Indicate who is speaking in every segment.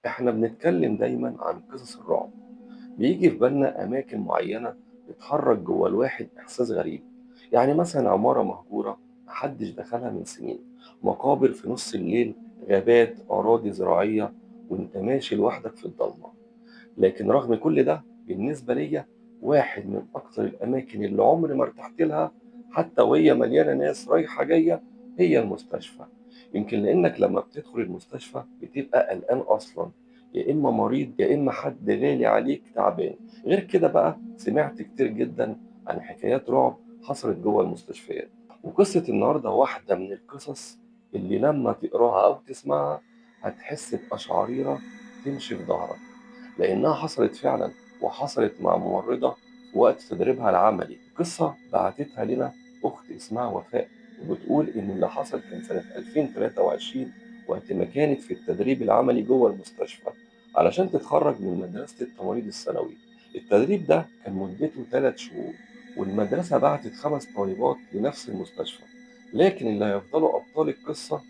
Speaker 1: إحنا بنتكلم دايما عن قصص الرعب. بيجي في بالنا أماكن معينة بتحرك جوه الواحد إحساس غريب. يعني مثلا عمارة مهجورة محدش دخلها من سنين، مقابر في نص الليل، غابات، أراضي زراعية، وأنت ماشي لوحدك في الضلمة. لكن رغم كل ده بالنسبة ليا، واحد من أكتر الأماكن اللي عمري ما ارتحت لها حتى وهي مليانة ناس رايحة جاية هي المستشفى. يمكن لأنك لما بتدخل المستشفى بتبقى قلقان أصلا، يا إما مريض يا إما حد غالي عليك تعبان. غير كده بقى سمعت كتير جدا عن حكايات رعب حصلت جوه المستشفيات، وقصة النهاردة واحدة من القصص اللي لما تقراها أو تسمعها هتحس بقشعريرة تمشي في ظهرك، لأنها حصلت فعلا، وحصلت مع ممرضة في وقت تدريبها العملي. قصة بعتتها لنا أخت اسمها وفاء، وبتقول إن اللي حصل كان سنة 2023 وقت ما كانت في التدريب العملي جوه المستشفى علشان تتخرج من مدرسة التمريض الثانوي. التدريب ده كان مدته 3 شهور، والمدرسة بعتت 5 طالبات لنفس المستشفى، لكن اللي هيفضلوا أبطال القصة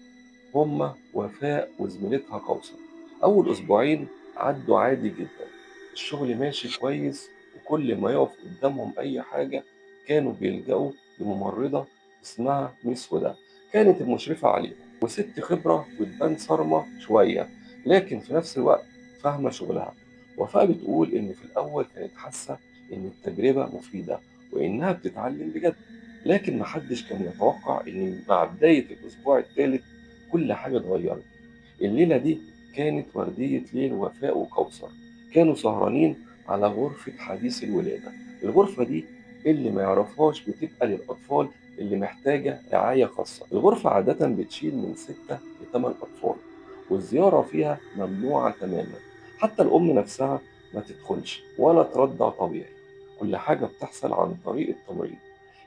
Speaker 1: هما وفاء وزميلتها كوثر. أول أسبوعين عدوا عادي جدا، الشغل ماشي كويس، وكل ما يقف قدامهم أي حاجة كانوا بيلجأوا لممرضة اسمها ميس هدى. كانت المشرفة عليهم وست خبرة وتبان صارمة شوية، لكن في نفس الوقت فاهمة شغلها. وفاء بتقول إن في الأول كانت حاسة إن التجربة مفيدة وإنها بتتعلم بجد، لكن محدش كان يتوقع إن مع بداية الأسبوع الثالث كل حاجة اتغيرت. الليلة دي كانت وردية ليل وفاء وكوثر، كانوا سهرانين على غرفة حديث الولادة. الغرفة دي اللي ما يعرفهاش بتبقى للأطفال اللي محتاجة رعاية خاصة. الغرفة عادة بتشيل من 6 ل8 أطفال، والزيارة فيها ممنوعة تماما، حتى الأم نفسها ما تدخلش ولا ترضع طبيعي. كل حاجة بتحصل عن طريق التمريض.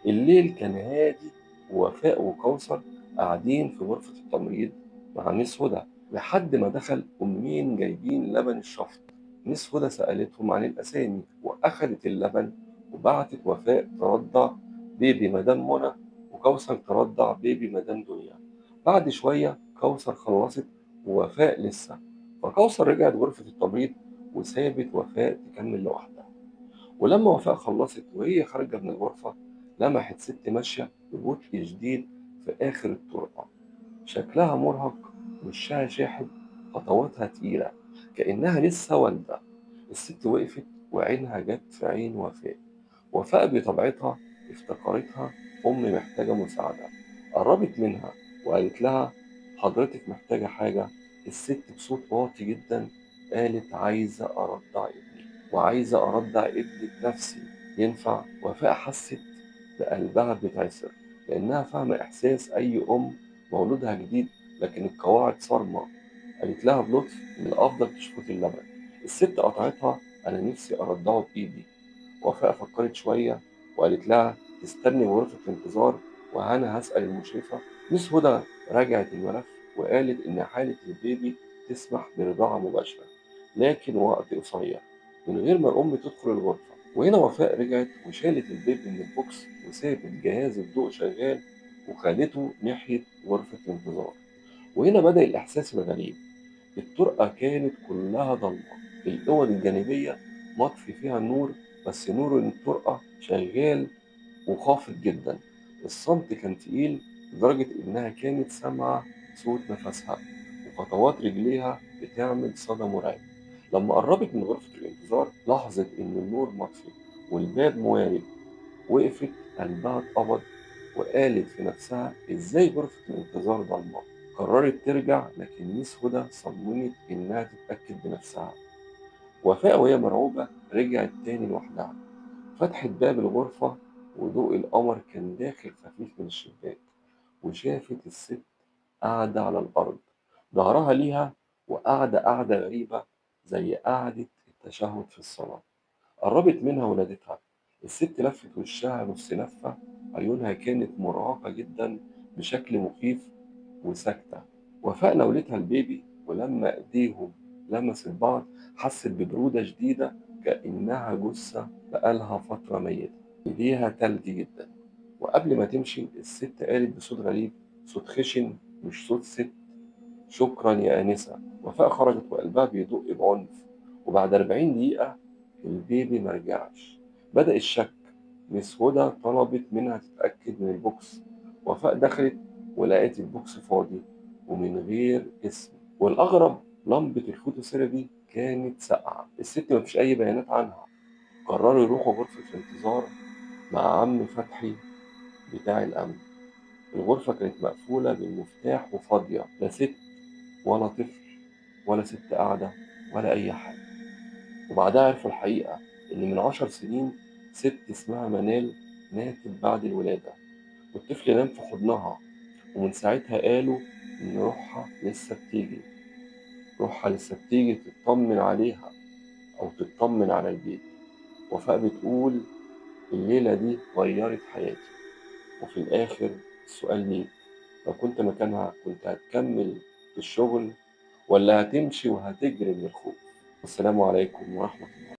Speaker 1: الليل كان هادي، ووفاء وكوثر قاعدين في غرفة التمريض مع ميس هدى لحد ما دخل أمين جايبين لبن الشفط. ميس هدى سألتهم عن الأسامي وأخدت اللبن، وبعتت وفاء ترضع بيبي مدام منى، وكوثر ترضع بيبي مدام دنيا. بعد شوية كوثر خلصت ووفاء لسه، فكوثر رجعت غرفة التمريض وسابت وفاء تكمل لوحدها. ولما وفاء خلصت وهي خارجة من الغرفة لمحت ست ماشية ببطء شديد في آخر الطرقة، شكلها مرهق، وشها شاحب، خطواتها تقيلة كأنها لسه والدة. الست وقفت وعينها جت في عين وفاء. وفاء بطبيعتها افتكرتها أم محتاجة مساعدة، قربت منها وقالت لها حضرتك محتاجة حاجة؟ الست بصوت واطي جدا قالت عايزة أرضع ابني، وعايزة أرضع ابني بنفسي، ينفع؟ وفاء حست بقلبها بيتعصر، لأنها فاهمة إحساس أي أم مولودها جديد، لكن القواعد صارمة. قالت لها بلطف من الأفضل تشفطي اللبن. الست قطعتها أنا نفسي أرضعه بإيدي. وفاء فكرت شوية وقالت لها تستني غرفة الانتظار وأنا هسأل المشرفة. مس هدى راجعت الملف وقالت إن حالة البيبي تسمح برضاعة مباشرة، لكن وقت قصير من غير ما الأم تدخل الغرفة. وهنا وفاء رجعت وشالت البيبي من البوكس وسابت جهاز الضوء شغال وخدته ناحية غرفة الانتظار. وهنا بدأ الإحساس الغريب. الطرقة كانت كلها ضلمة، الأوض الجانبية مطفي فيها النور، بس نور الطرقة شغال وخافت جدا. الصمت كان تقيل لدرجة إنها كانت سامعة صوت نفسها وخطوات رجليها بتعمل صدى مرعب. لما قربت من غرفة الانتظار لاحظت إن النور مطفي والباب موارب. وقفت، قلبها اتقبض، وقالت في نفسها إزاي غرفة الانتظار ضلمة. قررت ترجع، لكن ميس هدى صممت إنها تتأكد بنفسها. وفاء وهي مرعوبة رجعت تاني لوحدها، فتحت باب الغرفة وضوء القمر كان داخل خفيف من الشباك، وشافت الست قاعدة على الأرض ظهرها ليها، وقاعدة قاعدة غريبة زي قاعدة التشهد في الصلاة. قربت منها ونادتها. الست لفت وشها نص لفة، عيونها كانت مرهقة جدا بشكل مخيف وساكتة. وفاء ناولتها البيبي، ولما ايديهم لمست بعض حست ببرودة شديدة كأنها جثة بقالها فترة ميتة. ايديها تلج جدا. وقبل ما تمشي الست قالت بصوت غريب، صوت خشن مش صوت ست، شكرا يا آنسة. وفاء خرجت وقلبها بيدق بعنف، وبعد 40 دقيقة البيبي مرجعش. بدأ الشك. مس هدى طلبت منها تتأكد من البوكس. وفاء دخلت ولقيت البوكس فاضي ومن غير اسم. والأغرب لمبة الفوتوثيرابي كانت ساقعة. الست مفيش أي بيانات عنها. قرروا يروحوا غرفة الانتظار مع عم فتحي بتاع الأمن. الغرفة كانت مقفولة بالمفتاح وفاضية، لا ست ولا طفل ولا ست قاعدة ولا أي حاجة. وبعدها عرفوا الحقيقة، إن من 10 سنين ست اسمها منال ماتت بعد الولادة، والطفل نام في حضنها. ومن ساعتها قالوا إن روحها لسه بتيجي تطمن عليها أو تطمن على البيت. وفاء بتقول الليلة دي غيرت حياتي. وفي الآخر السؤال ليك، لو كنت مكانها كنت هتكمل في الشغل ولا هتمشي وهتجري من الخوف؟ والسلام عليكم ورحمة الله.